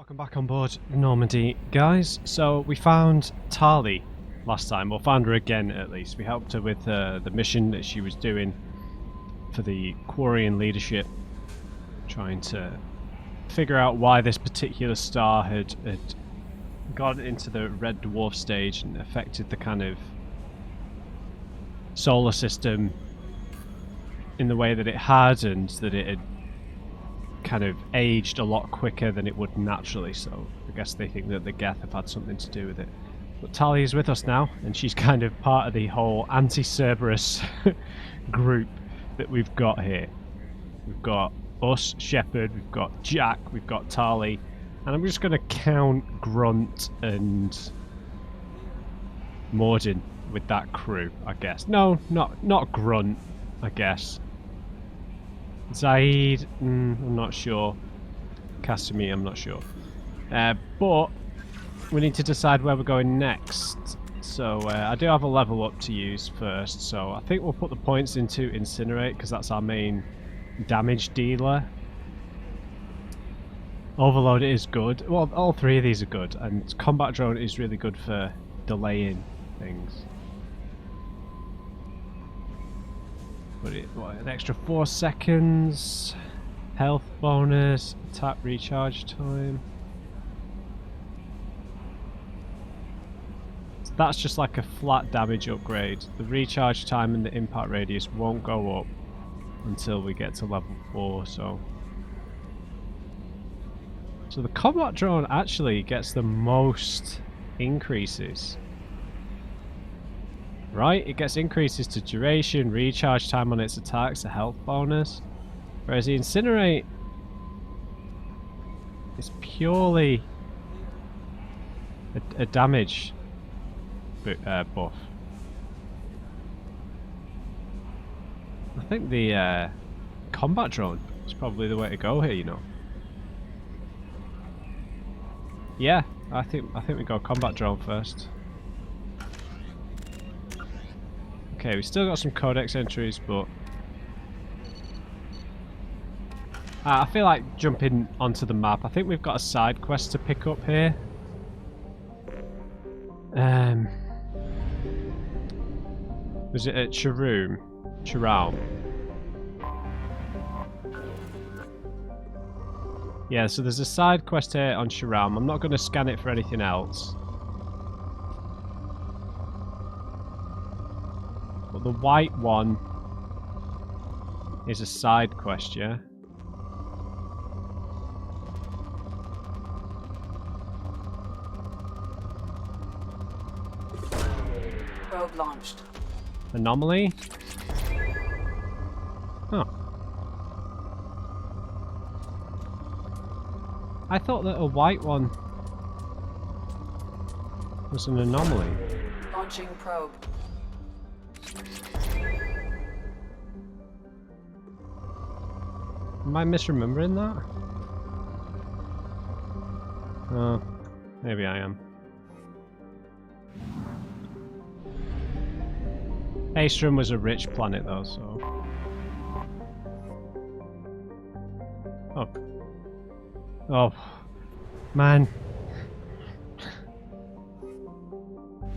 Welcome back on board Normandy, guys. So we found Tali last time, or found her again at least. We helped her with the mission that she was doing for the Quarian leadership, trying to figure out why this particular star had got into the red dwarf stage and affected the kind of solar system in the way that it had, and that it had kind of aged a lot quicker than it would naturally, so I guess they think that the Geth have had something to do with it. But Tali is with us now, and she's kind of part of the whole anti-Cerberus group that we've got here. We've got us, Shepard, we've got Jack, we've got Tali, and I'm just going to count Grunt and Morden with that crew, I guess. No, not Grunt, I guess. Zaid, I'm not sure. Casimir, I'm not sure. But we need to decide where we're going next. So I do have a level up to use first. So I think we'll put the points into Incinerate, because that's our main damage dealer. Overload is good. Well, all three of these are good. And Combat Drone is really good for delaying things. Put it, what, an extra 4 seconds, health bonus, attack recharge time. So that's just like a flat damage upgrade. The recharge time and the impact radius won't go up until we get to level 4, so the combat drone actually gets the most increases. Right, it gets increases to duration, recharge time on its attacks, a health bonus. Whereas the Incinerate is purely a damage buff. I think the combat drone is probably the way to go here, you know. Yeah, I think we go combat drone first. Okay, we still got some codex entries, but I feel like jumping onto the map. I think we've got a side quest to pick up here. Was it at Chiraum? Yeah, so there's a side quest here on Chiraum. I'm not going to scan it for anything else. But the white one is a side quest, yeah? Probe launched. Anomaly? Oh. I thought that a white one was an anomaly. Launching probe. Am I misremembering that? Oh, maybe I am. Aestrum was a rich planet though, so... Oh. Oh. Man.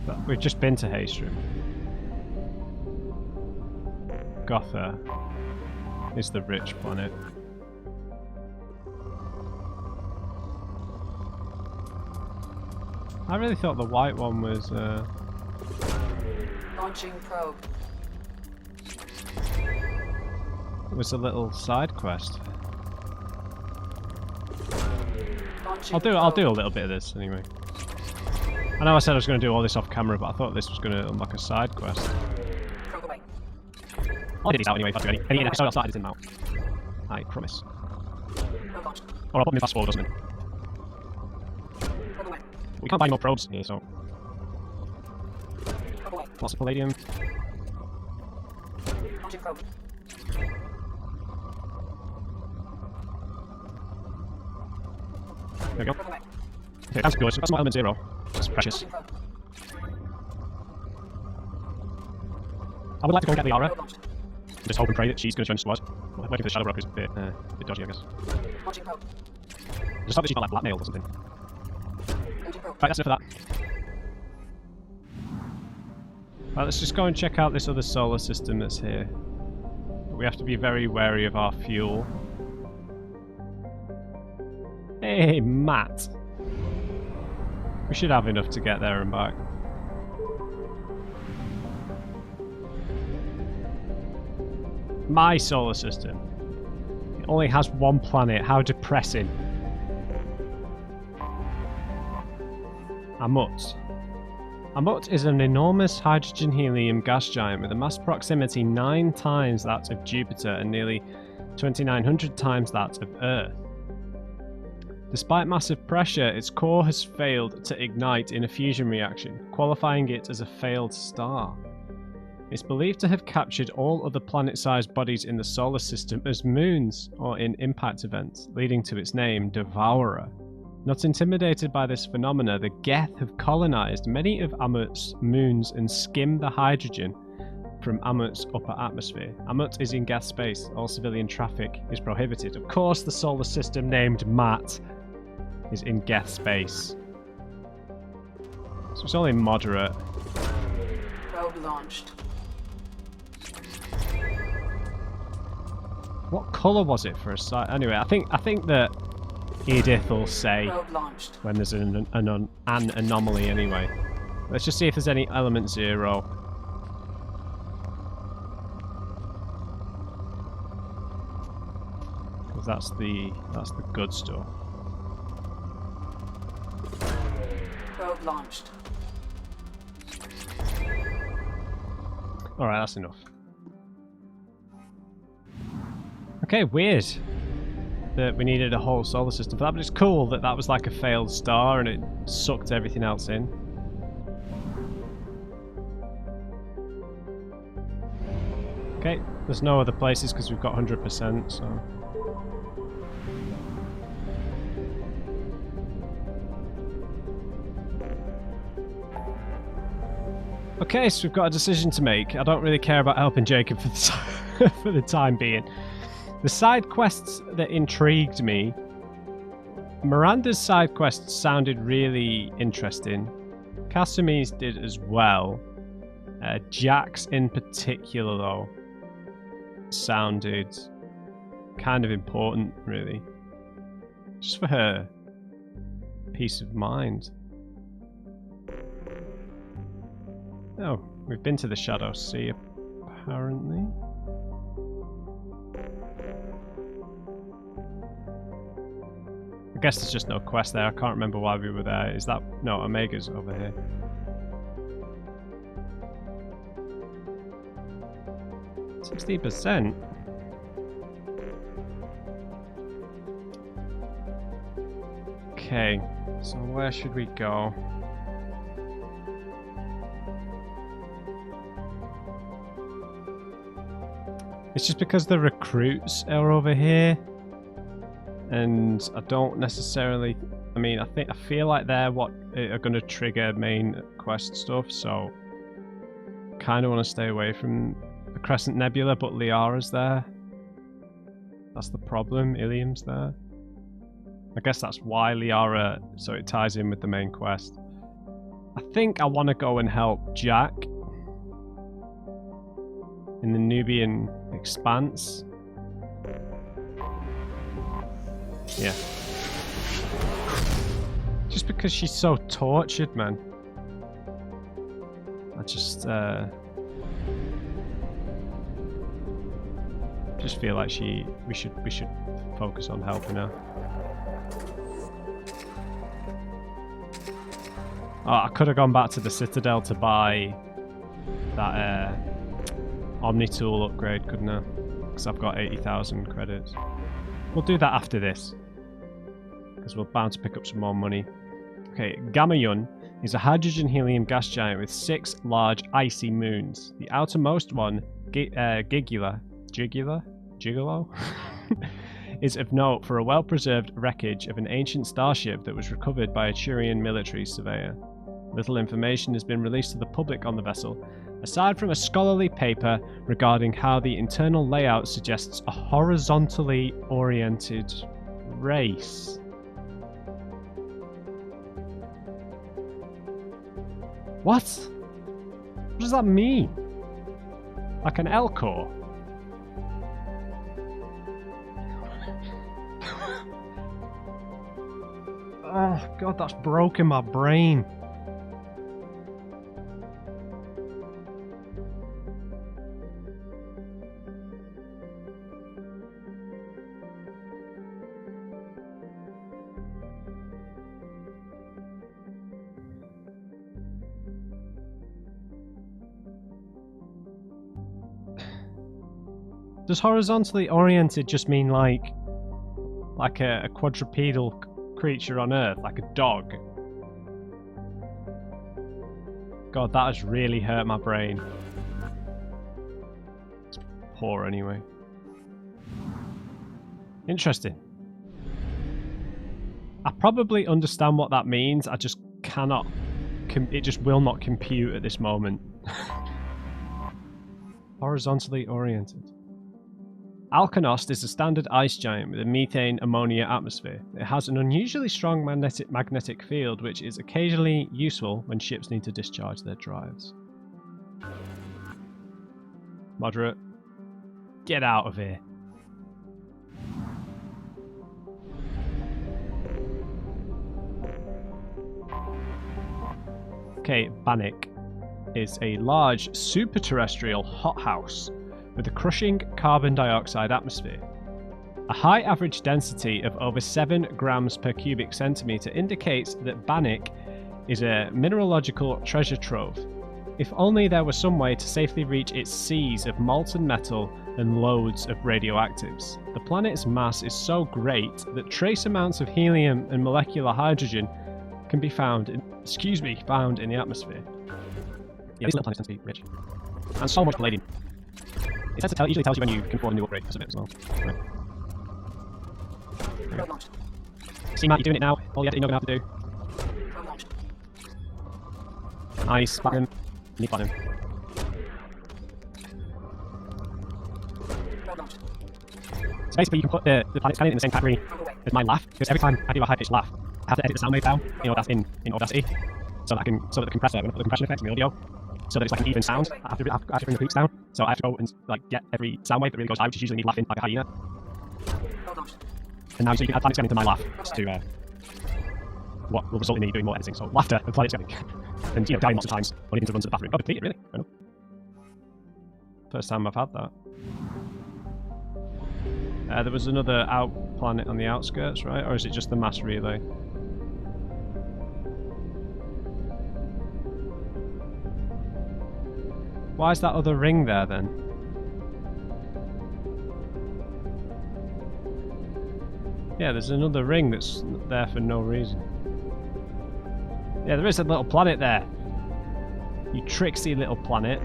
But we've just been to Aestrum. Gotha is the rich planet. I really thought the white one was Launching probe. was a little side quest. Launching I'll do a little bit of this anyway. I know I said I was going to do all this off camera, but I thought this was going to unlock a side quest. Probe away. I'll get these out anyway if I do any episode outside is in out. I promise. Probe launched. Or I'll put them in fast forward, doesn't it? Probe away. We can't buy more probes here, so Probe away. lots of palladium. Launching probe. There we go. Probe away. Okay, that's good. So that's my element 0. That's precious. Launching probe. I would like to go and get the aura. Probe launched. Just hope and pray that she's going to join the squad. Working for the Shadow Broker is a bit dodgy, I guess. Launching probe. Just hope that she's not like blackmailed or something. Empty probe. Right, that's it for that. Right, let's just go and check out this other solar system that's here. But we have to be very wary of our fuel. Hey, Matt. We should have enough to get there and back. My solar system. It only has one planet. How depressing. Amut. Amut is an enormous hydrogen-helium gas giant with a mass proximity 9 times that of Jupiter and nearly 2,900 times that of Earth. Despite massive pressure, its core has failed to ignite in a fusion reaction, qualifying it as a failed star. It's believed to have captured all other planet-sized bodies in the solar system as moons or in impact events, leading to its name, Devourer. Not intimidated by this phenomena, the Geth have colonized many of Amut's moons and skimmed the hydrogen from Amut's upper atmosphere. Amut is in Geth space. All civilian traffic is prohibited. Of course, the solar system named Matt is in Geth space. So it's only moderate. Probe launched. What colour was it for a site? Anyway, I think that Edith will say Probe launched. when there's an anomaly anyway. Let's just see if there's any element 0. Because that's the good stuff. Probe launched. Alright, that's enough. Okay, weird that we needed a whole solar system for that, but it's cool that that was like a failed star and it sucked everything else in. Okay, there's no other places because we've got 100%, so... Okay, so we've got a decision to make. I don't really care about helping Jacob for for the time being. The side quests that intrigued me, Miranda's side quests sounded really interesting. Casimir's did as well. Jack's in particular, though, sounded kind of important, really. Just for her peace of mind. Oh, we've been to the Shadow Sea, apparently. I guess there's just no quest there. I can't remember why we were there. Is that... No, Omega's over here. %. Okay, so where should we go? It's just because the recruits are over here, and I don't necessarily. I mean, I feel like they're what are going to trigger main quest stuff. So, kind of want to stay away from the Crescent Nebula, but Liara's there. That's the problem. Ilium's there. I guess that's why Liara. So it ties in with the main quest. I think I want to go and help Jack in the Nubian Expanse. Yeah. Just because she's so tortured, man. I just feel like we should focus on helping her. Oh, I could have gone back to the Citadel to buy that Omni-Tool upgrade, couldn't I? Because I've got 80,000 credits. We'll do that after this, because we're bound to pick up some more money. Okay, Gamayun is a hydrogen-helium gas giant with 6 large icy moons. The outermost one, Gigolo, is of note for a well-preserved wreckage of an ancient starship that was recovered by a Turian military surveyor. Little information has been released to the public on the vessel, aside from a scholarly paper regarding how the internal layout suggests a horizontally oriented race. What? What does that mean? Like an L-core? Oh god, that's broken my brain. Does horizontally oriented just mean like a quadrupedal creature on Earth, like a dog? God, that has really hurt my brain. It's poor anyway. Interesting. I probably understand what that means, I just cannot... it just will not compute at this moment. Horizontally oriented. Alkanost is a standard ice giant with a methane ammonia atmosphere. It has an unusually strong magnetic field, which is occasionally useful when ships need to discharge their drives. Moderate. Get out of here. Okay, Bannock is a large super-terrestrial hothouse with a crushing carbon dioxide atmosphere. A high average density of over 7 grams per cubic centimetre indicates that Bannock is a mineralogical treasure trove. If only there was some way to safely reach its seas of molten metal and loads of radioactives. The planet's mass is so great that trace amounts of helium and molecular hydrogen can be found in the atmosphere. Yeah, these little planets tend to be rich. And so much palladium. It usually tells you when you can afford a new upgrade because of it as well. Right. Probe launched. See, Matt, you're doing it now. All you're going to have to do. Probe launched. Nice, platinum. Need platinum. Probe launched. So basically, you can put the planet's in the same category as my laugh, because every time I do a high-pitched laugh, I have to edit the sound wave down in Audacity, so that the compressor, when I put the compression effects in the audio, so that it's like an even sound. I have to bring the peaks down, so I have to go and like get every sound wave that really goes high, which is usually me laughing like a hyena. And now so you can add planets into my laugh to what will result in me doing more editing. So laughter and planets getting and dying lots of times or even to run to the bathroom. Oh, completed, really? Fair enough. First time I've had that. There was another out planet on the outskirts, right? Or is it just the mass relay? Why is that other ring there then? Yeah, there's another ring that's there for no reason. Yeah, there is a little planet there. You tricksy little planet.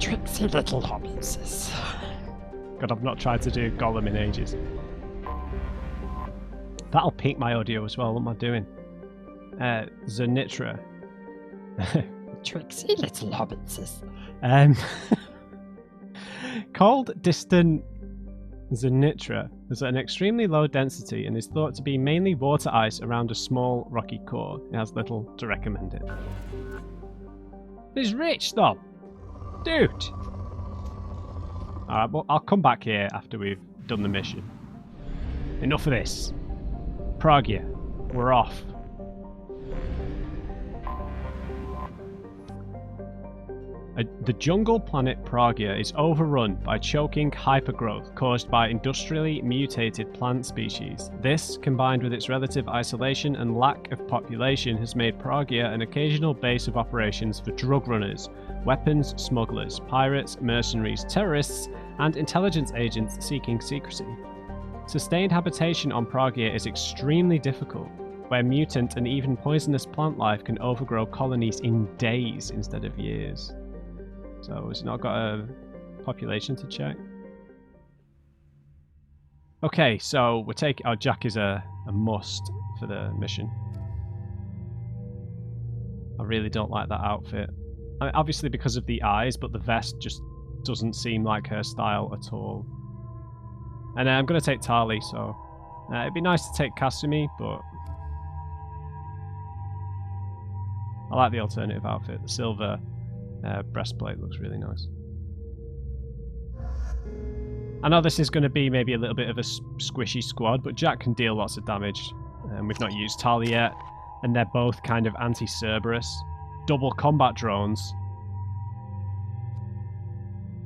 Tricksy little hobbitses. God, I've not tried to do Gollum in ages. That'll peak my audio as well. What am I doing? Zanitra. Tricksy little hobbitses. Called distant Zanitra is at an extremely low density and is thought to be mainly water ice around a small rocky core. It has little to recommend it. It's rich though! Dude! Alright, well, I'll come back here after we've done the mission. Enough of this. Pragia, we're off. The jungle planet Pragia is overrun by choking hypergrowth caused by industrially mutated plant species. This, combined with its relative isolation and lack of population, has made Pragia an occasional base of operations for drug runners, weapons smugglers, pirates, mercenaries, terrorists, and intelligence agents seeking secrecy. Sustained habitation on Pragia is extremely difficult, where mutant and even poisonous plant life can overgrow colonies in days instead of years. So it's not got a population to check. Okay, so we're taking... Oh, Jack is a must for the mission. I really don't like that outfit. I mean, obviously because of the eyes, but the vest just doesn't seem like her style at all. And I'm going to take Tali, so... it'd be nice to take Kasumi, but... I like the alternative outfit. The silver breastplate looks really nice. I know this is going to be maybe a little bit of a squishy squad, but Jack can deal lots of damage. And we've not used Tali yet, and they're both kind of anti-Cerberus. Double combat drones.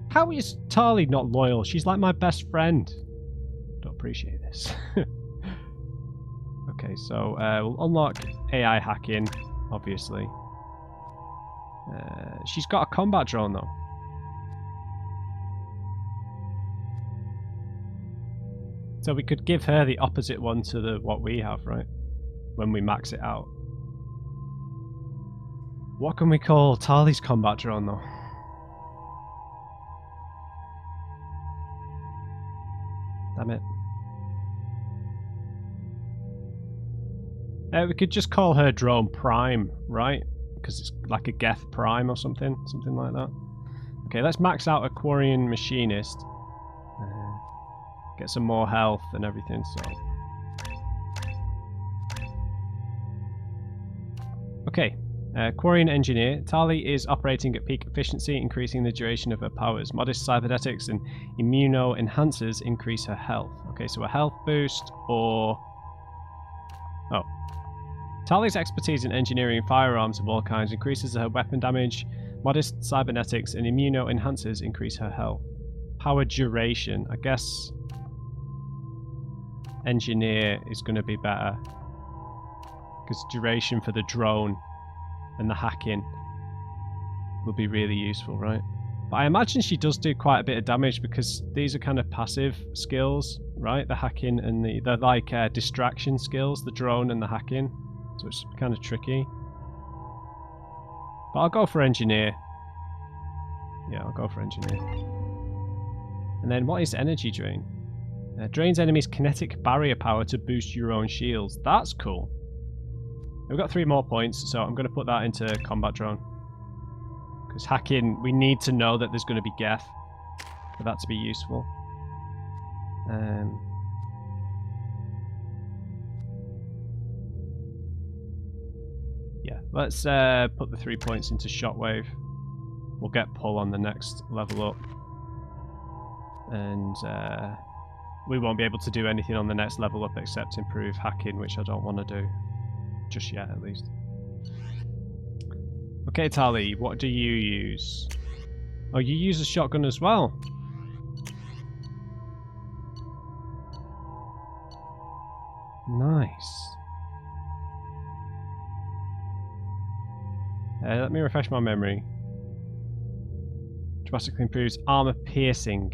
How is Tali not loyal? She's like my best friend. Don't appreciate this. Okay, so we'll unlock AI hacking, obviously. She's got a combat drone though. So we could give her the opposite one to what we have, right? When we max it out. What can we call Tali's combat drone though? Damn it. We could just call her drone Prime, right? Because it's like a Geth Prime or something like that. Okay, let's max out a Quarian Machinist. Get some more health and everything, so... Okay, Quarian Engineer. Tali is operating at peak efficiency, increasing the duration of her powers. Modest cybernetics and immuno-enhancers increase her health. Okay, so a health boost or... Oh. Tali's expertise in engineering firearms of all kinds increases her weapon damage. Modest cybernetics and immuno-enhancers increase her health. Power duration. I guess... Engineer is going to be better. Because duration for the drone and the hacking will be really useful, right? But I imagine she does do quite a bit of damage because these are kind of passive skills, right? The hacking and they're like distraction skills, the drone and the hacking. So it's kind of tricky. But I'll go for engineer. Yeah, I'll go for engineer. And then what is energy drain? Drains enemies' kinetic barrier power to boost your own shields. That's cool. We've got 3 more points, so I'm going to put that into combat drone. Because hacking, we need to know that there's going to be Geth for that to be useful. Yeah, let's put the 3 points into shockwave. We'll get pull on the next level up. And we won't be able to do anything on the next level up except improve hacking, which I don't want to do. Just yet, at least. Okay, Tali, what do you use? Oh, you use a shotgun as well. Nice. Let me refresh my memory. Drastically improves armor piercing.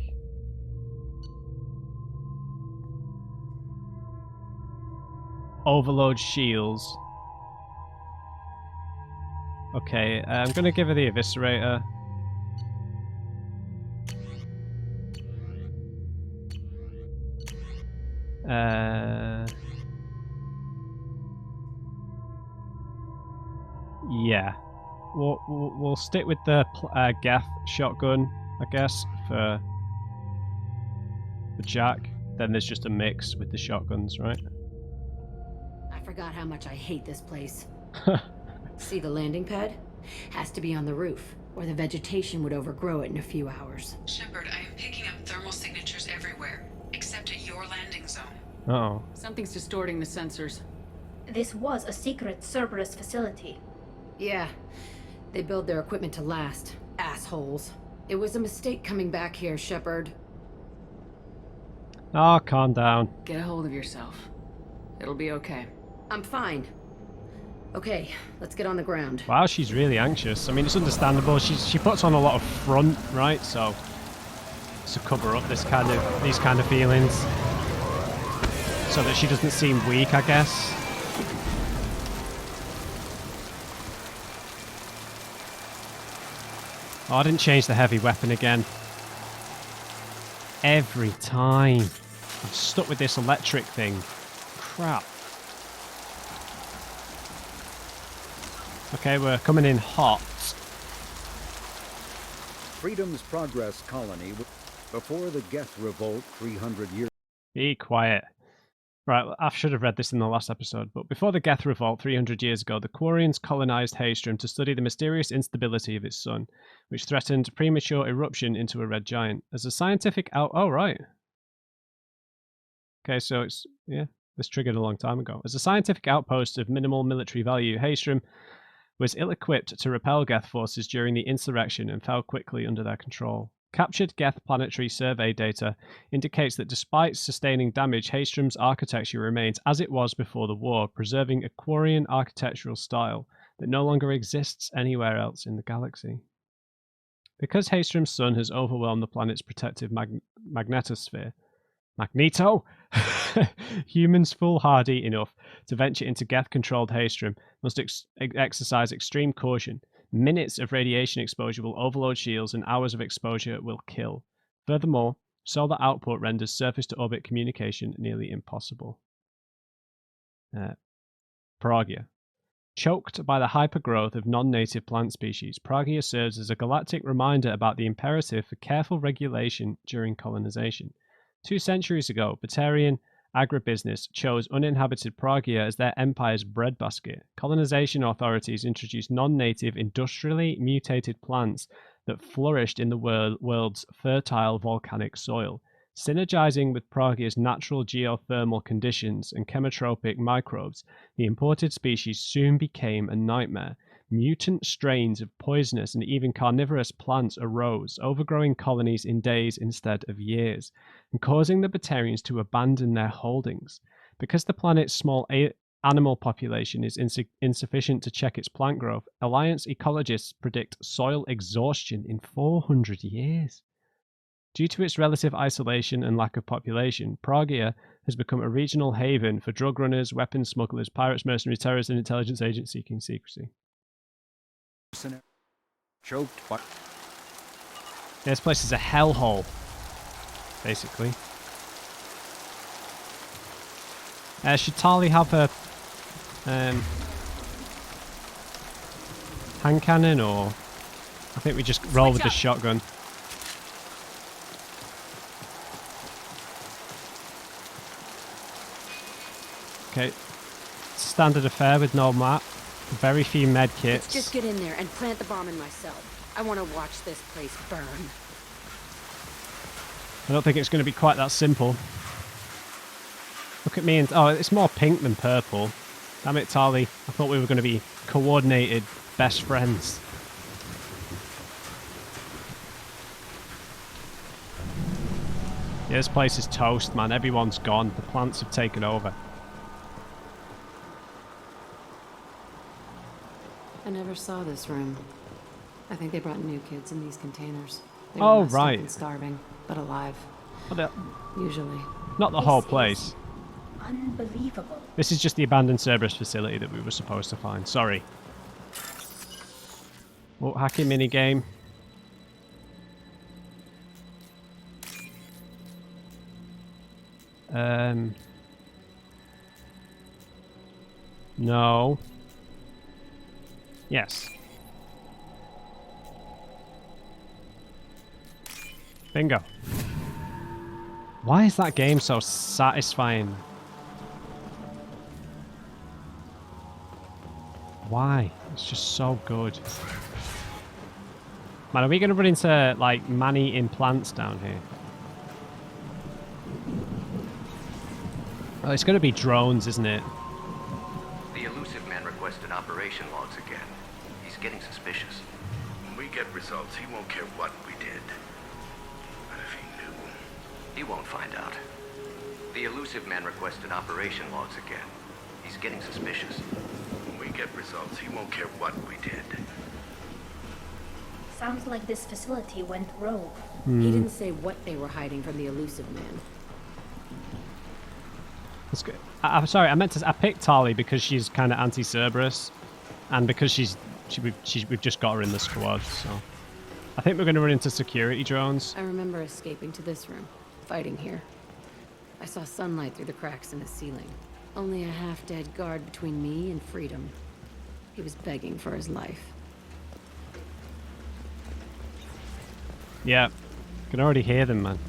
Overload shields. Okay, I'm going to give her the Eviscerator. Yeah. We'll stick with the Geth shotgun, I guess, for Jack. Then there's just a mix with the shotguns, right? I forgot how much I hate this place. See the landing pad? Has to be on the roof, or the vegetation would overgrow it in a few hours. Shepard, I am picking up thermal signatures everywhere, except at your landing zone. Uh-oh. Something's distorting the sensors. This was a secret Cerberus facility. Yeah, they build their equipment to last. Assholes. It was a mistake coming back here, Shepard. Oh, calm down. Get a hold of yourself. It'll be okay. I'm fine. Okay, let's get on the ground. Wow, she's really anxious. I mean, it's understandable. She puts on a lot of front, right? So to cover up these kind of feelings, so that she doesn't seem weak, I guess. Oh, I didn't change the heavy weapon again. Every time. I'm stuck with this electric thing. Crap. Okay, we're coming in hot. Freedom's Progress colony before the Geth revolt 300 years. Be quiet. Right, I should have read this in the last episode, but before the Geth Revolt 300 years ago, the Quarians colonized Haestrom to study the mysterious instability of its sun, which threatened premature eruption into a red giant. As a scientific Oh, right. Okay, so it's... Yeah, this triggered a long time ago. As a scientific outpost of minimal military value, Haestrom was ill-equipped to repel Geth forces during the insurrection and fell quickly under their control. Captured Geth planetary survey data indicates that despite sustaining damage, Haestrom's architecture remains as it was before the war, preserving a Quarian architectural style that no longer exists anywhere else in the galaxy. Because Haestrom's sun has overwhelmed the planet's protective magnetosphere, Magneto? Humans foolhardy enough to venture into Geth-controlled Haestrom must exercise extreme caution. Minutes of radiation exposure will overload shields and hours of exposure will kill. Furthermore, solar output renders surface-to-orbit communication nearly impossible. Pragia. Choked by the hypergrowth of non-native plant species, Pragia serves as a galactic reminder about the imperative for careful regulation during colonization. 2 centuries ago, Batarian agribusiness chose uninhabited Pragia as their empire's breadbasket. Colonization authorities introduced non-native, industrially mutated plants that flourished in the world's fertile volcanic soil. Synergizing with Pragia's natural geothermal conditions and chemotropic microbes, the imported species soon became a nightmare. Mutant strains of poisonous and even carnivorous plants arose, overgrowing colonies in days instead of years, and causing the Batarians to abandon their holdings. Because the planet's small animal population is insufficient to check its plant growth, Alliance ecologists predict soil exhaustion in 400 years. Due to its relative isolation and lack of population, Pragia has become a regional haven for drug runners, weapons smugglers, pirates, mercenaries, terrorists, and intelligence agents seeking secrecy. Choked by... This place is a hellhole, basically. Should Tali have her hand cannon, or I think we just roll with the shotgun. Okay, standard affair with no map. Very few med kits. Let's just get in there and plant the bomb in myself. I want to watch this place burn. I don't think it's going to be quite that simple. Look at me and... Oh, it's more pink than purple. Damn it, Tali. I thought we were going to be coordinated best friends. Yeah, this place is toast, man. Everyone's gone. The plants have taken over. I never saw this room. I think they brought new kids in these containers. They Oh, were messed up right. and starving, but alive. Well, Usually. not the whole place. Unbelievable. This is just the abandoned Cerberus facility that we were supposed to find. Sorry. Oh, hacking minigame. No. Yes. Bingo. Why is that game so satisfying? Why? It's just so good. Man, are we going to run into, like, man-eating plants down here? Oh, it's going to be drones, isn't it? The elusive man requested operation logs again. He's getting suspicious. When we get results, he won't care what we did. But if he knew... He won't find out. The elusive man requested operation logs again. He's getting suspicious. When we get results, he won't care what we did. Sounds like this facility went rogue. He didn't say what they were hiding from the elusive man. That's good. I'm sorry, I picked Tali because she's kind of anti-Cerberus, and because we've just got her in the squad, so... I think we're going to run into security drones. I remember escaping to this room, fighting here. I saw sunlight through the cracks in the ceiling. Only a half-dead guard between me and freedom. He was begging for his life. Yeah, can already hear them, man.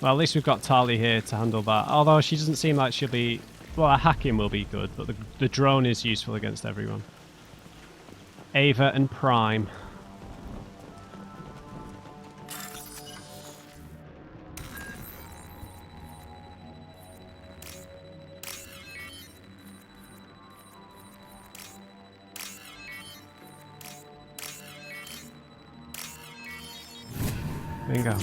Well, at least we've got Tali here to handle that. Although she doesn't seem like she'll be... Well, her hacking will be good, but the drone is useful against everyone. Ava and Prime. Bingo.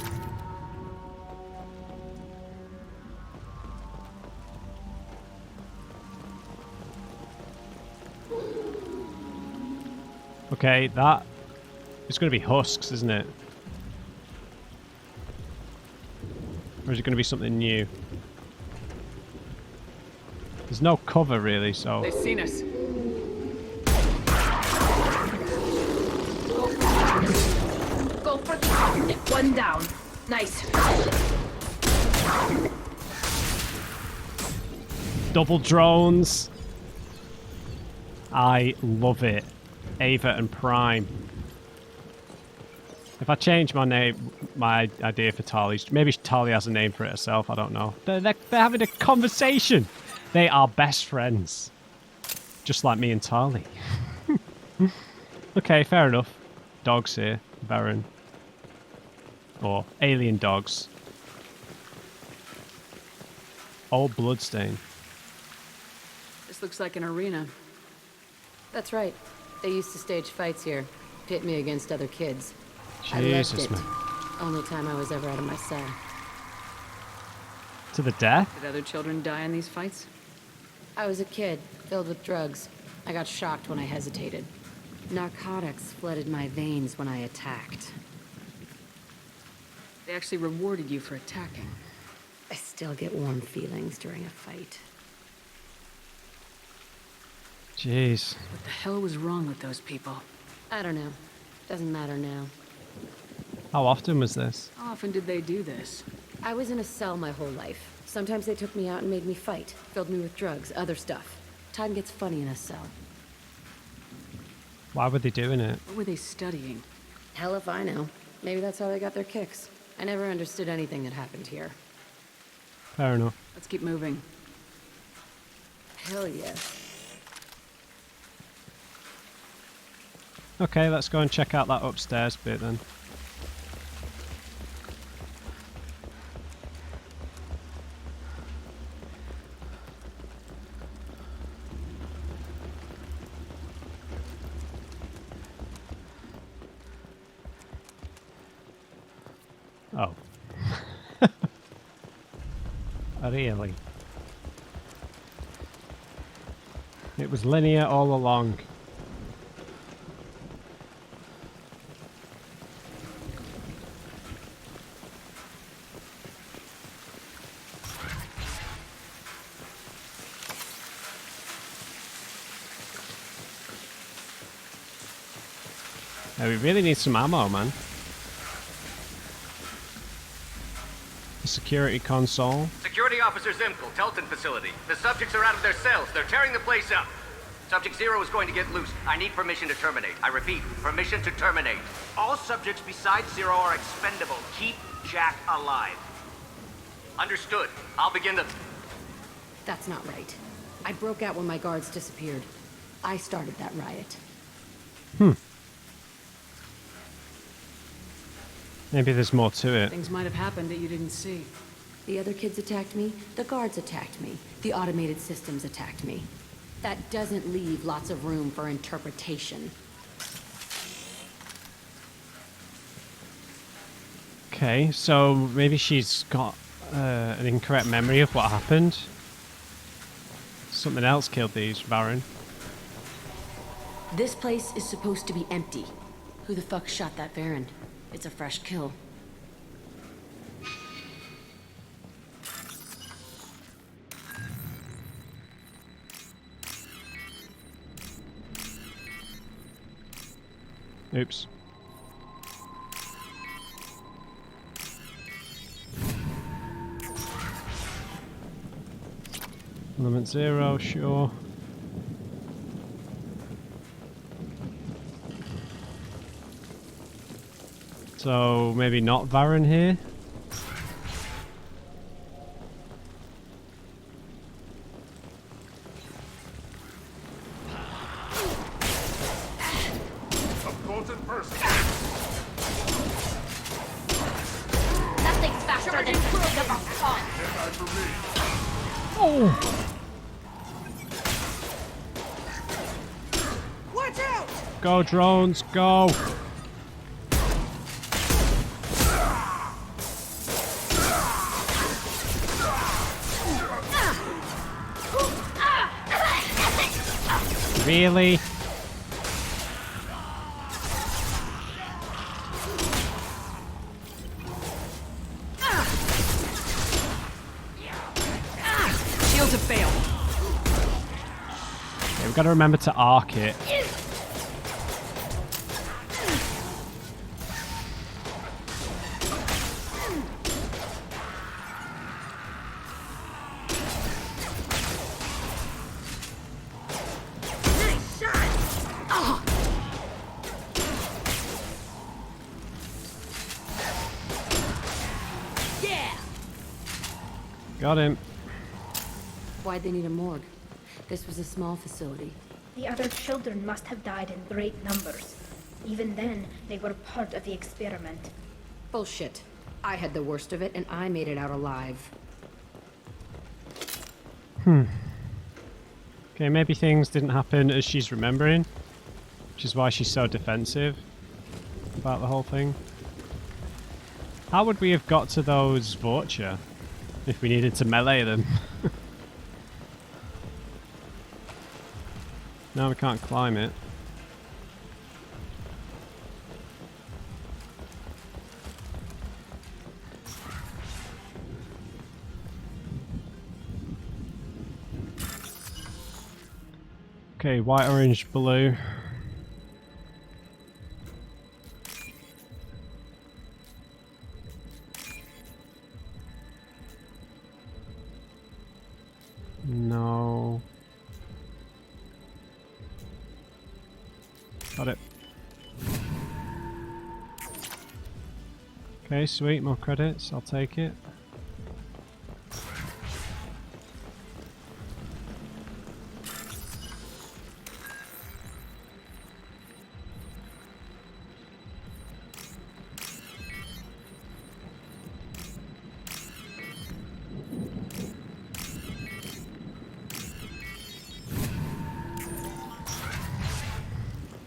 Okay, that it's going to be husks, isn't it? Or is it going to be something new? There's no cover really, so They've seen us. Go for the one down. Nice. double drones. I love it. Ava and Prime. If I change my name, my idea for Tali, maybe Tali has a name for it herself, I don't know. They're having a conversation. They are best friends. Just like me and Tali. Okay, fair enough. Dogs here. Baron. Or alien dogs. Old bloodstain. This looks like an arena. That's right. They used to stage fights here. Pit me against other kids. I Jesus, loved it. man. Only time I was ever out of my cell. To the death? Did other children die in these fights? I was a kid, filled with drugs. I got shocked when I hesitated. Narcotics flooded my veins when I attacked. They actually rewarded you for attacking. I still get warm feelings during a fight. Jeez. What the hell was wrong with those people? I don't know. Doesn't matter now. How often was this? How often did they do this? I was in a cell my whole life. Sometimes they took me out and made me fight. Filled me with drugs, other stuff. Time gets funny in a cell. Why were they doing it? What were they studying? Hell if I know. Maybe that's how they got their kicks. I never understood anything that happened here. Fair enough. Let's keep moving. Hell yeah. Okay, let's go and check out that upstairs bit then. Oh. Really? It was linear all along. Yeah, we really need some ammo, man. The security console. Security Officer Zimkel, Telton facility. The subjects are out of their cells. They're tearing the place up. Subject 0 is going to get loose. I need permission to terminate. I repeat, permission to terminate. All subjects besides 0 are expendable. Keep Jack alive. Understood. I'll begin the... That's not right. I broke out when my guards disappeared. I started that riot. Maybe there's more to it. Things might have happened that you didn't see. The other kids attacked me, the guards attacked me, the automated systems attacked me. That doesn't leave lots of room for interpretation. Okay, so maybe she's got an incorrect memory of what happened. Something else killed these, Baron. This place is supposed to be empty. Who the fuck shot that Baron? It's a fresh kill. Oops. Element 0, sure. So maybe not Varen here. faster than the of a pond. Oh! Watch out! Go, drones, go! Really? Shields have failed. Okay, we've got to remember to arc it. Nice shot! Oh. Yeah! Got him. Why'd they need a morgue? This was a small facility. The other children must have died in great numbers. Even then, they were part of the experiment. Bullshit. I had the worst of it, and I made it out alive. Okay, maybe things didn't happen as she's remembering, which is why she's so defensive about the whole thing. How would we have got to those Vorcha if we needed to melee them? No, we can't climb it. Okay, white, orange, blue. No. Got it. Okay, sweet, more credits. I'll take it.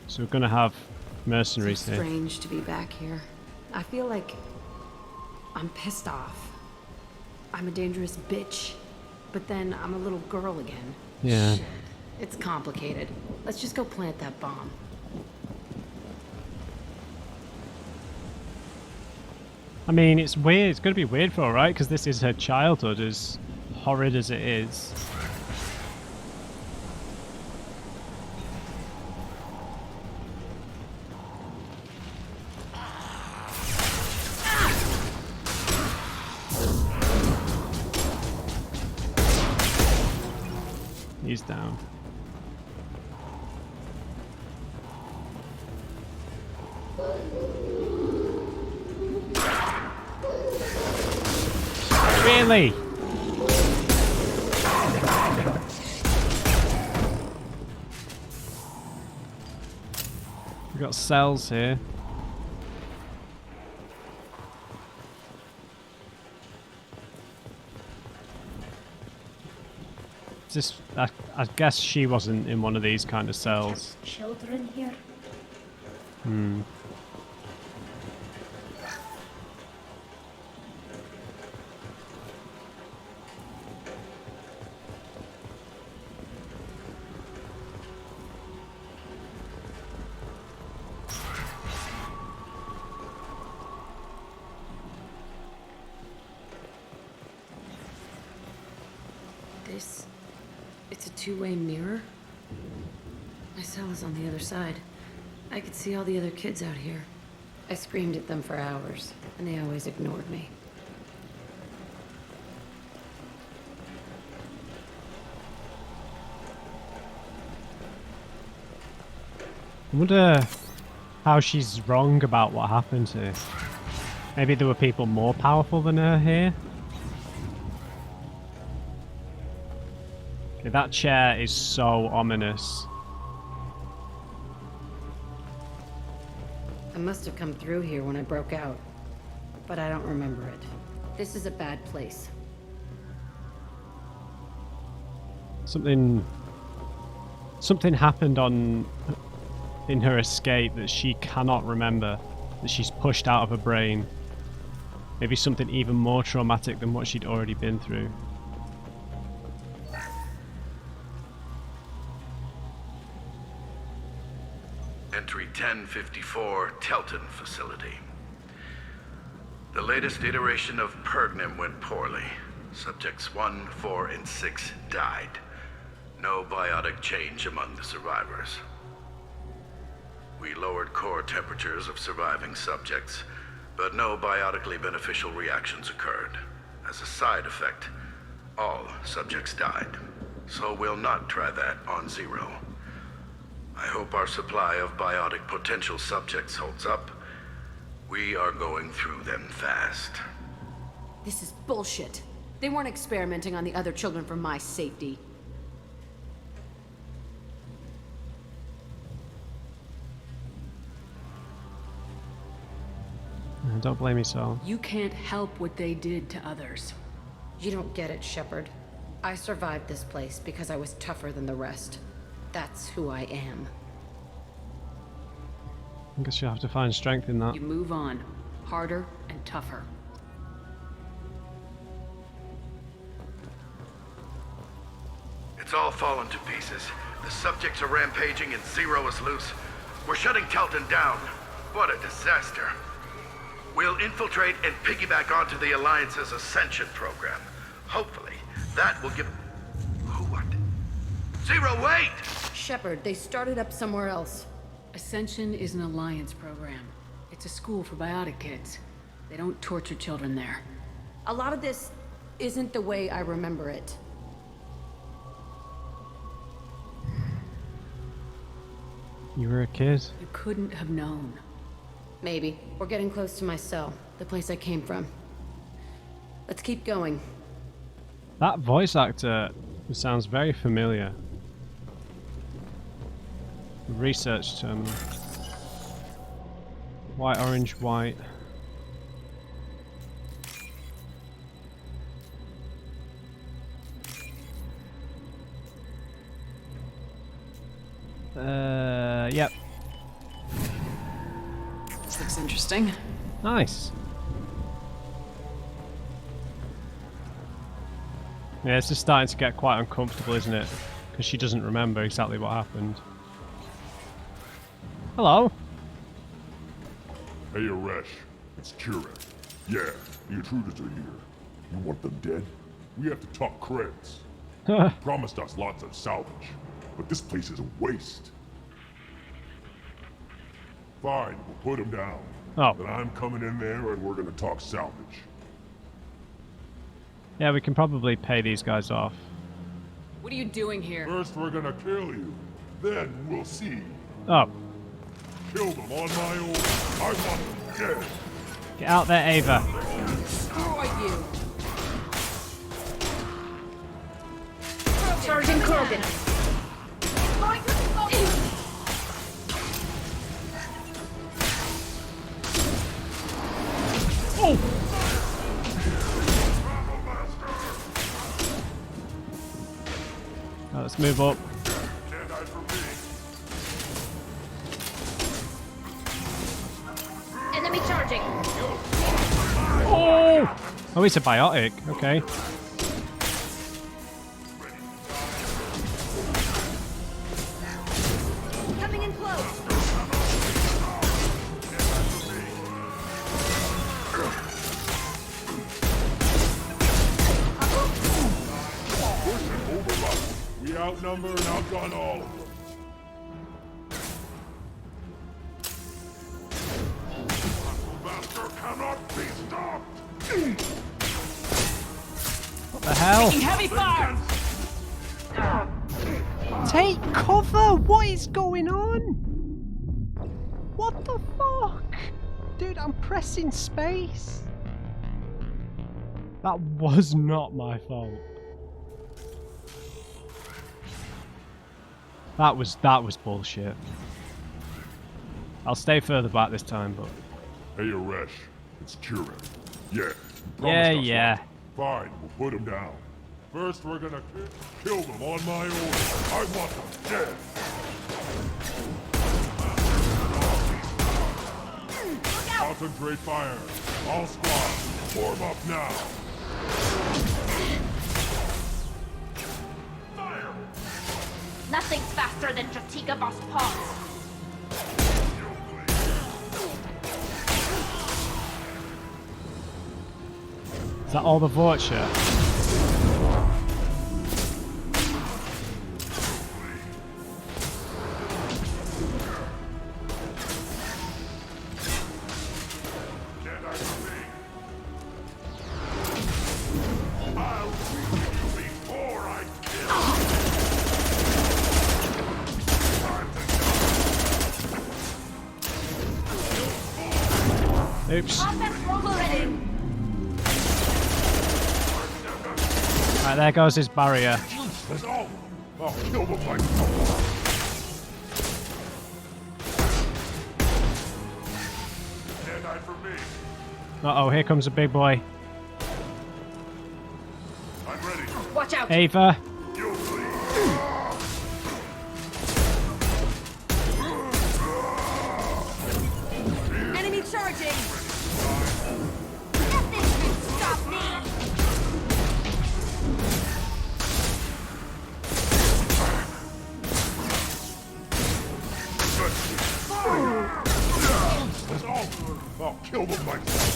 So we're gonna have mercenaries It's here. strange to be back here. I feel like I'm pissed off. I'm a dangerous bitch, but then I'm a little girl again. Yeah. Shit. It's complicated. Let's just go plant that bomb. I mean, it's weird. It's gonna be weird for her, right? Because this is her childhood, as horrid as it is. He's down. Really? We've got cells here. Just, I guess she wasn't in one of these kind of cells. Children here? Hmm. It's a two-way mirror? My cell is on the other side. I could see all the other kids out here. I screamed at them for hours, and they always ignored me. I wonder how she's wrong about what happened to her. Maybe there were people more powerful than her here? Okay, that chair is so ominous. I must have come through here when I broke out, but I don't remember it. This is a bad place. Something happened in her escape that she cannot remember, that she's pushed out of her brain. Maybe something even more traumatic than what she'd already been through. Entry 1054, Telton Facility. The latest iteration of Pergnum went poorly. Subjects 1, 4, and 6 died. No biotic change among the survivors. We lowered core temperatures of surviving subjects, but no biotically beneficial reactions occurred. As a side effect, all subjects died. So we'll not try that on Zero. I hope our supply of biotic potential subjects holds up. We are going through them fast. This is bullshit. They weren't experimenting on the other children for my safety. Don't blame yourself. You can't help what they did to others. You don't get it, Shepard. I survived this place because I was tougher than the rest. That's who I am. I guess you have to find strength in that. You move on. Harder and tougher. It's all fallen to pieces. The subjects are rampaging and Zero is loose. We're shutting Telton down. What a disaster. We'll infiltrate and piggyback onto the Alliance's Ascension program. Hopefully, that will give... What? Zero, wait! Shepard, they started up somewhere else. Ascension is an Alliance program. It's a school for biotic kids. They don't torture children there. A lot of this isn't the way I remember it. You were a kid? You couldn't have known. Maybe. We're getting close to my cell, the place I came from. Let's keep going. That voice actor sounds very familiar. Research terminal. White, orange, white. Yep. This looks interesting. Nice. Yeah, it's just starting to get quite uncomfortable, isn't it? Because she doesn't remember exactly what happened. Hello. Hey, Aresh. It's Kira. Yeah, the intruders are here. You want them dead? We have to talk creds. Promised us lots of salvage, but this place is a waste. Fine, we'll put them down. Oh. Then I'm coming in there and we're gonna talk salvage. Yeah, we can probably pay these guys off. What are you doing here? First we're gonna kill you, then we'll see. Oh. Kill them on my own. I want them dead. Get out there, Ava. Who are you? Sergeant Krogan. Oh! Right, let's move up. Enemy charging. Oh! Oh, it's a biotic. Okay. Coming in close. We outnumber and outgun all of them. Master cannot be stopped! What the hell? Taking heavy fire! Take cover! What is going on? What the fuck? Dude, I'm pressing space. That was not my fault. That was bullshit. I'll stay further back this time, but... Hey, Aresh. It's Kira. Yeah, Yeah, Promised us yeah. one. Fine, we'll put him down. First, we're gonna kill them on my order. I want them dead. Concentrate fire. All squads, form up now. Fire! Nothing's faster than Jatika Boss Pawns. Is that all the Vorcha? Oops. Right, there goes his barrier. That's all. I'll kill them myself. Stand eye for me. Uh-oh, here comes a big boy. I'm ready. Watch out! Ava. You bleed. Enemy charging! Nothing can stop me! That's all. I'll kill them myself.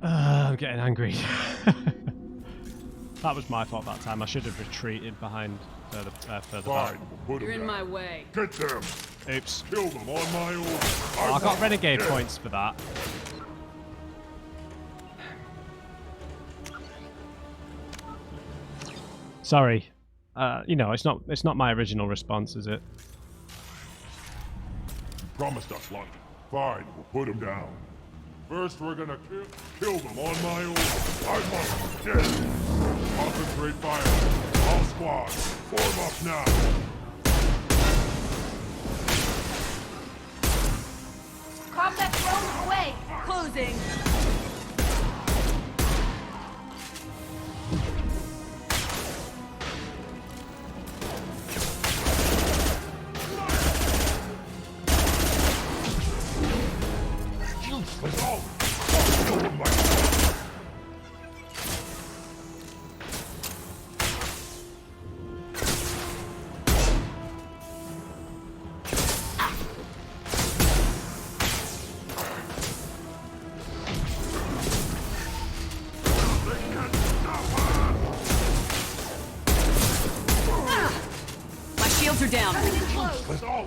I'm getting angry. That was my fault that time. I should have retreated behind further back. Fine, we'll put You're them in down. my way. Get them. Oops. Kill them on my order. Oh, I got want renegade them dead. points for that. Sorry. You know, it's not my original response, is it? Promised us lunch. Fine, we'll put them down. First, we're gonna kill them on my order. I want them dead. Concentrate fire. All squads, form up now. Combat drone away! Closing. That's all. I'll kill them myself. My shields are down. That's all.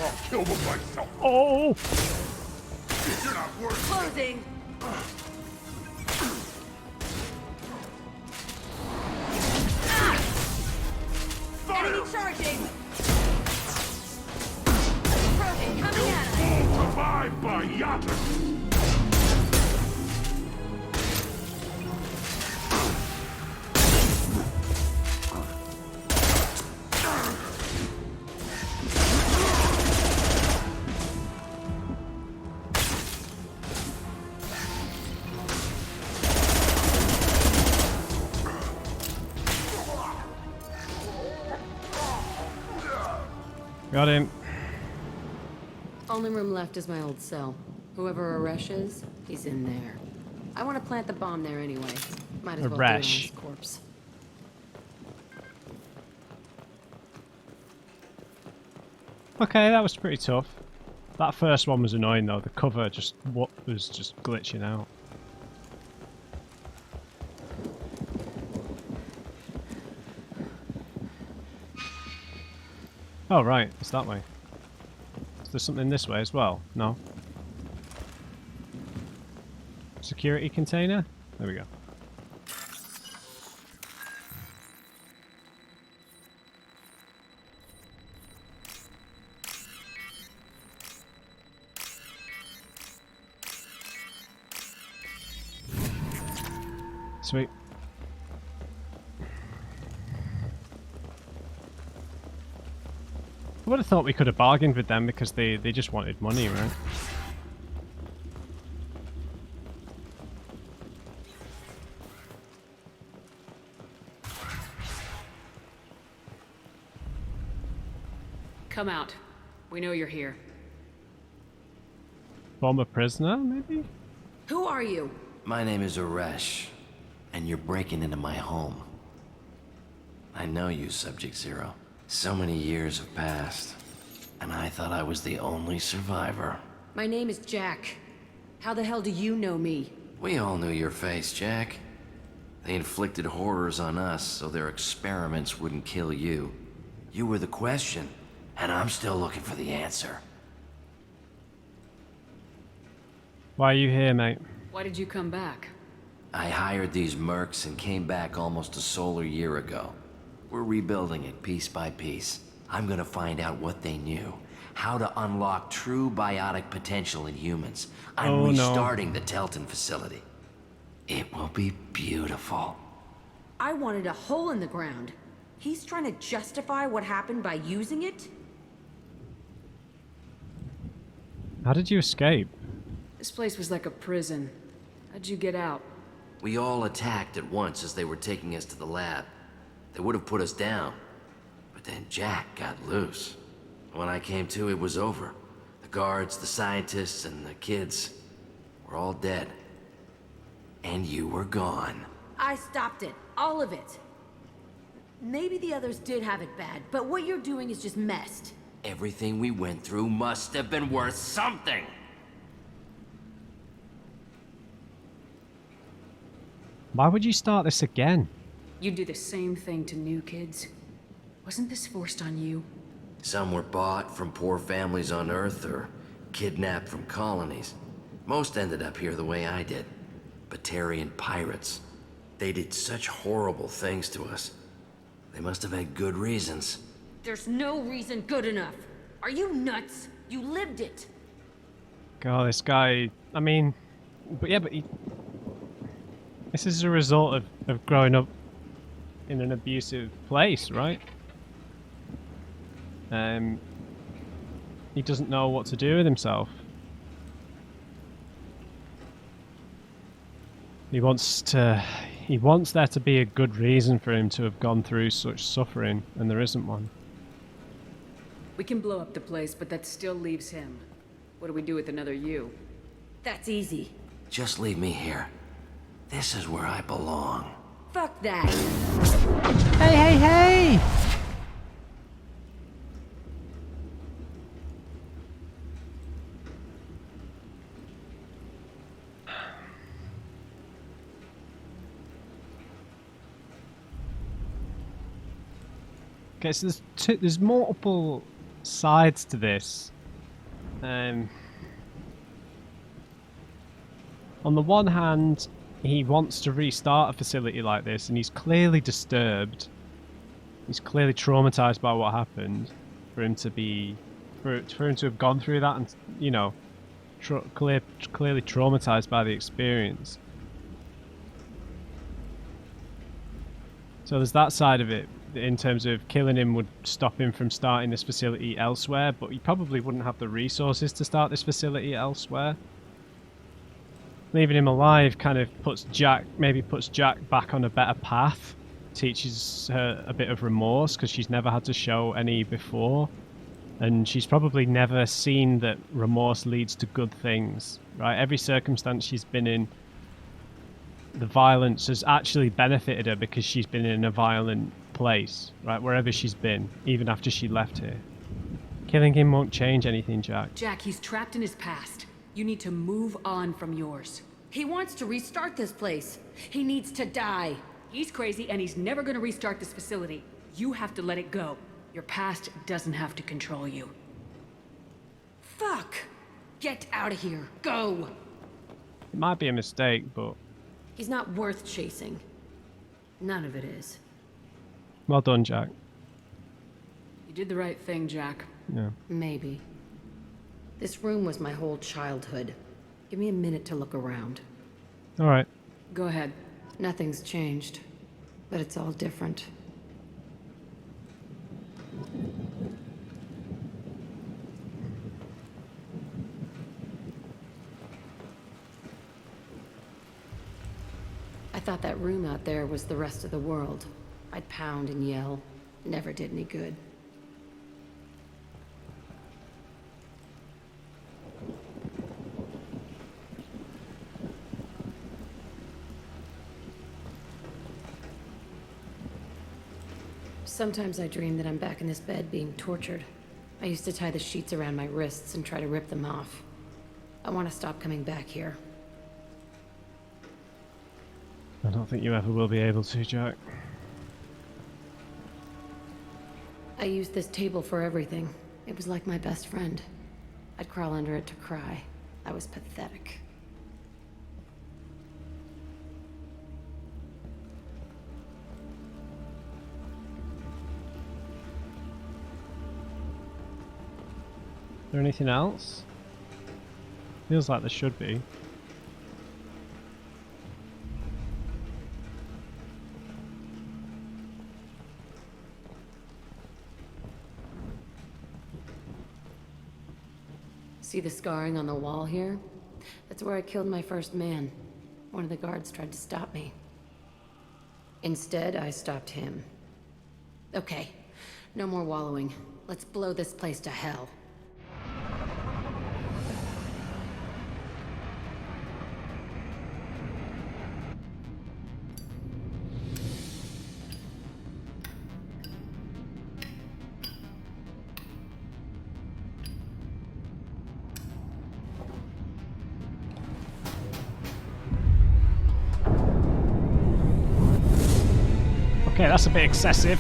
I'll kill them myself. Oh! You're not worth it. Closing. Enemy charging. Broken, coming at us. Survived by Yatas. Got him. Only room left is my old cell. Whoever Aresh is, he's in there. I want to plant the bomb there anyway. Might as well do it on Aresh. his corpse. Okay, that was pretty tough. That first one was annoying though. The cover just was just glitching out. Oh right, it's that way. Is there something this way as well? No. Security container? There we go. Sweet. I would have thought we could have bargained with them because they just wanted money, right? Come out. We know you're here. Former prisoner, maybe? Who are you? My name is Aresh, and you're breaking into my home. I know you, Subject Zero. So many years have passed, and I thought I was the only survivor. My name is Jack. How the hell do you know me? We all knew your face, Jack. They inflicted horrors on us so their experiments wouldn't kill you. You were the question, and I'm still looking for the answer. Why are you here, mate? Why did you come back? I hired these mercs and came back almost a solar year ago. We're rebuilding it piece by piece. I'm gonna find out what they knew. How to unlock true biotic potential in humans. I'm restarting the Telton facility. It will be beautiful. I wanted a hole in the ground. He's trying to justify what happened by using it? How did you escape? This place was like a prison. How'd you get out? We all attacked at once as they were taking us to the lab. They would have put us down. But then Jack got loose. When I came to, it was over. The guards, the scientists, and the kids were all dead. And you were gone. I stopped it. All of it. Maybe the others did have it bad, but what you're doing is just messed. Everything we went through must have been worth something. Why would you start this again? You do the same thing to new kids. Wasn't this forced on you? Some were bought from poor families on Earth or kidnapped from colonies. Most ended up here the way I did. Batarian pirates. They did such horrible things to us. They must have had good reasons. There's no reason good enough. Are you nuts? You lived it. God, this guy... I mean... But yeah, but he... This is a result of growing up in an abusive place, right? He doesn't know what to do with himself. He wants there to be a good reason for him to have gone through such suffering, and there isn't one. We can blow up the place, but that still leaves him. What do we do with another you? That's easy. Just leave me here. This is where I belong. Fuck that. Hey, hey, hey! Okay, so there's multiple sides to this. On the one hand, he wants to restart a facility like this, and he's clearly disturbed. He's clearly traumatized by what happened. For him to have gone through that, and you know, clearly traumatized by the experience. So there's that side of it. In terms of killing him would stop him from starting this facility elsewhere, but he probably wouldn't have the resources to start this facility elsewhere. Leaving him alive kind of puts Jack back on a better path, teaches her a bit of remorse because she's never had to show any before, and she's probably never seen that remorse leads to good things, right? Every circumstance she's been in, the violence has actually benefited her because she's been in a violent place, right? Wherever she's been, even after she left here. Killing him won't change anything, Jack. Jack, he's trapped in his past. You need to move on from yours. He wants to restart this place. He needs to die. He's crazy and he's never gonna restart this facility. You have to let it go. Your past doesn't have to control you. Fuck! Get out of here. Go! It might be a mistake, but... He's not worth chasing. None of it is. Well done, Jack. You did the right thing, Jack. Yeah. Maybe. This room was my whole childhood. Give me a minute to look around. Alright. Go ahead. Nothing's changed, but it's all different. I thought that room out there was the rest of the world. I'd pound and yell. Never did any good. Sometimes I dream that I'm back in this bed being tortured. I used to tie the sheets around my wrists and try to rip them off. I want to stop coming back here. I don't think you ever will be able to, Jack. I used this table for everything. It was like my best friend. I'd crawl under it to cry. I was pathetic. Is there anything else? Feels like there should be. See the scarring on the wall here? That's where I killed my first man. One of the guards tried to stop me. Instead, I stopped him. Okay, no more wallowing. Let's blow this place to hell. Okay, that's a bit excessive.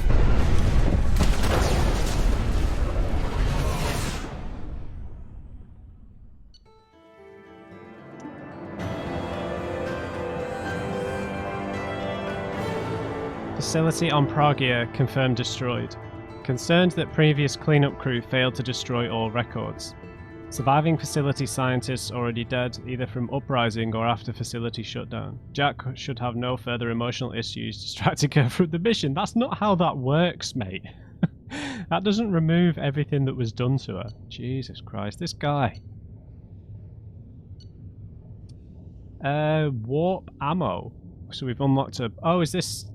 Facility on Pragia confirmed destroyed. Concerned that previous cleanup crew failed to destroy all records. Surviving facility scientists already dead, either from uprising or after facility shutdown. Jack should have no further emotional issues distracting her from the mission. That's not how that works, mate. That doesn't remove everything that was done to her. Jesus Christ, this guy. Warp ammo. So we've unlocked a... Oh, is this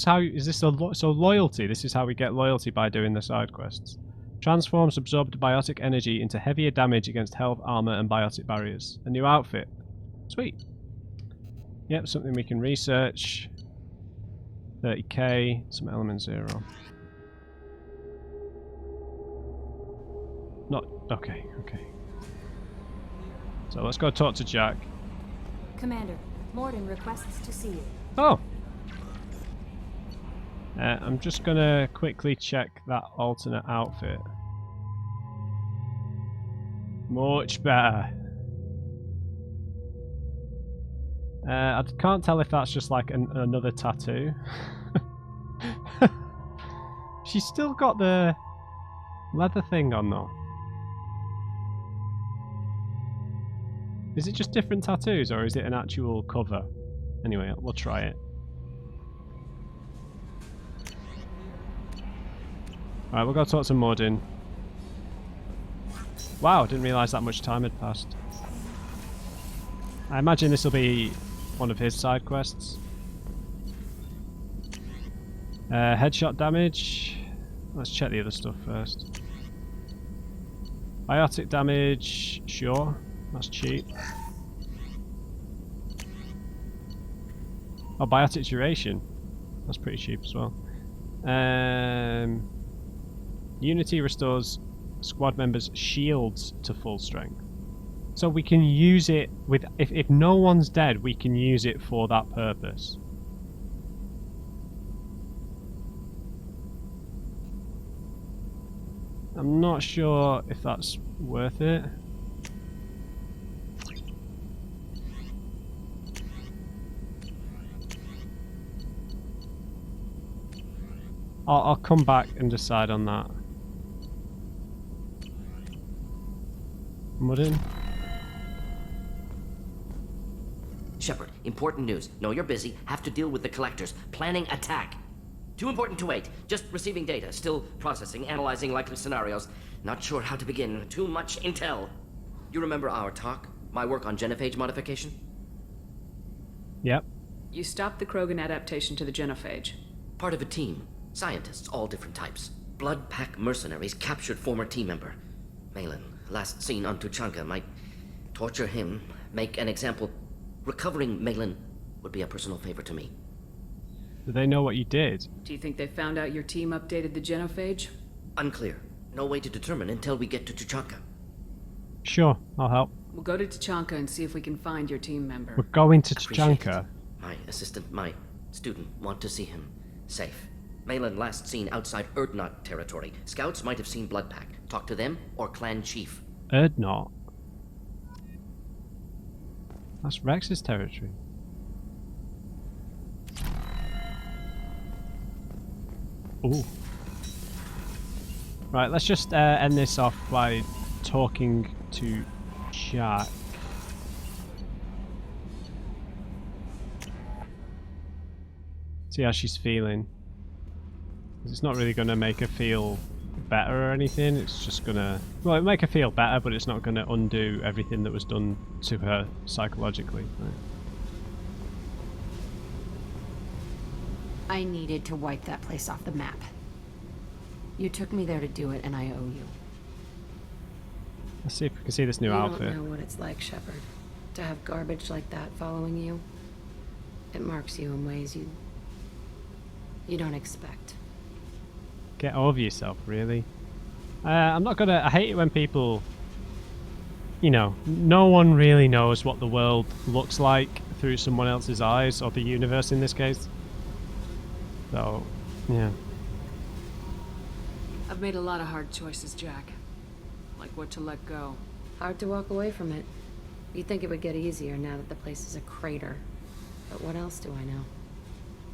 so loyalty? This is how we get loyalty, by doing the side quests. Transforms absorbed biotic energy into heavier damage against health, armor, and biotic barriers. A new outfit. Sweet. Yep, something we can research. 30k, some element 0. Not... Okay. So let's go talk to Jack. Commander, Morden requests to see you. Oh! I'm just gonna quickly check that alternate outfit. Much better. I can't tell if that's just like another tattoo. She's still got the leather thing on though. Is it just different tattoos or is it an actual cover? Anyway, we'll try it. Alright, we'll go talk to Morden. Wow, didn't realise that much time had passed. I imagine this will be one of his side quests. Headshot damage. Let's check the other stuff first. Biotic damage, sure. That's cheap. Oh, biotic duration. That's pretty cheap as well. Unity restores squad members' shields to full strength. So we can use it with... If no one's dead, we can use it for that purpose. I'm not sure if that's worth it. I'll come back and decide on that. Morden? Shepard, important news. Know you're busy. Have to deal with the collectors. Planning attack. Too important to wait. Just receiving data. Still processing, analyzing likely scenarios. Not sure how to begin. Too much intel. You remember our talk? My work on genophage modification? Yep. You stopped the Krogan adaptation to the genophage. Part of a team. Scientists, all different types. Blood Pack mercenaries captured former team member. Malin, last seen on Tuchanka, might torture him, make an example. Recovering Malin would be a personal favor to me. Do they know what you did? Do you think they found out your team updated the genophage? Unclear. No way to determine until we get to Tuchanka. Sure, I'll help. We'll go to Tuchanka and see if we can find your team member. We're going to Appreciate Tuchanka. it. My assistant, my student, want to see him. Safe. Malin last seen outside Erdnot territory. Scouts might have seen Blood Pack. Talk to them or clan chief. Erdnot? That's Rex's territory. Ooh. Right, let's just end this off by talking to Jack. See how she's feeling. 'Cause it's not really going to make her feel better or anything. It's just going to... Well, it'll make her feel better, but it's not going to undo everything that was done to her psychologically. Right? I needed to wipe that place off the map. You took me there to do it, and I owe you. Let's see if we can see this new outfit. You don't know what it's like, Shepard. To have garbage like that following you. It marks you in ways you don't expect. Get over yourself, really. I'm not gonna... I hate it when people... You know, no one really knows what the world looks like through someone else's eyes, or the universe in this case. So, yeah. I've made a lot of hard choices, Jack. Like what to let go. Hard to walk away from it. You'd think it would get easier now that the place is a crater. But what else do I know?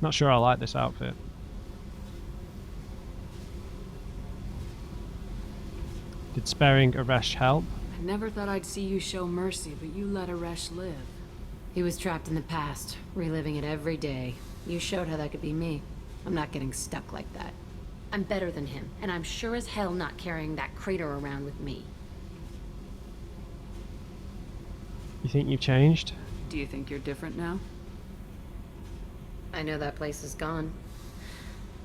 Not sure I like this outfit. Did sparing Aresh help? I never thought I'd see you show mercy, but you let Aresh live. He was trapped in the past, reliving it every day. You showed how that could be me. I'm not getting stuck like that. I'm better than him, and I'm sure as hell not carrying that crater around with me. You think you've changed? Do you think you're different now? I know that place is gone.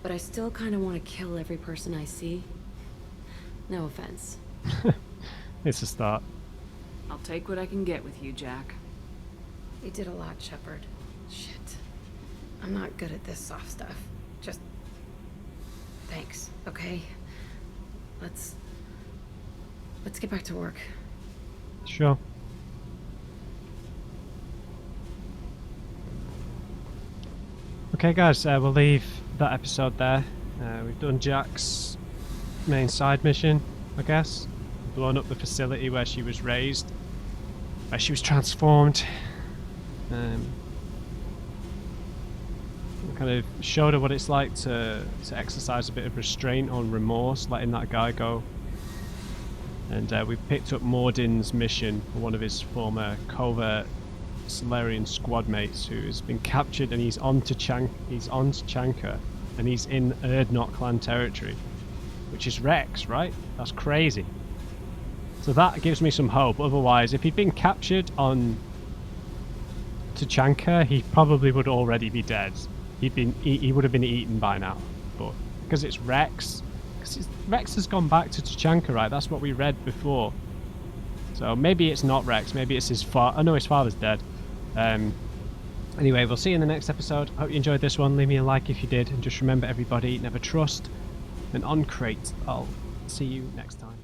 But I still kind of want to kill every person I see. No offense. It's a start. I'll take what I can get with you, Jack. You did a lot, Shepard. Shit. I'm not good at this soft stuff. Just... thanks, okay? Let's get back to work. Sure. Okay guys, we'll leave that episode there. We've done Jack's main side mission, I guess. Blown up the facility where she was raised. Where she was transformed. Kind of showed her what it's like to exercise a bit of restraint on remorse, letting that guy go. And we've picked up Mordin's mission for one of his former covert Solarian squad mates who has been captured, and he's on Tuchanka, and he's in Erdnot clan territory, which is Rex, right? That's crazy. So that gives me some hope. Otherwise, if he'd been captured on Tuchanka, he probably would already be dead. He would have been eaten by now. But because it's Rex, Rex has gone back to Tuchanka, right? That's what we read before. So maybe it's not Rex. Maybe it's his father. I know his father's dead. Anyway, we'll see you in the next episode. Hope you enjoyed this one. Leave me a like if you did, and just remember, everybody, never trust. And on crate, I'll see you next time.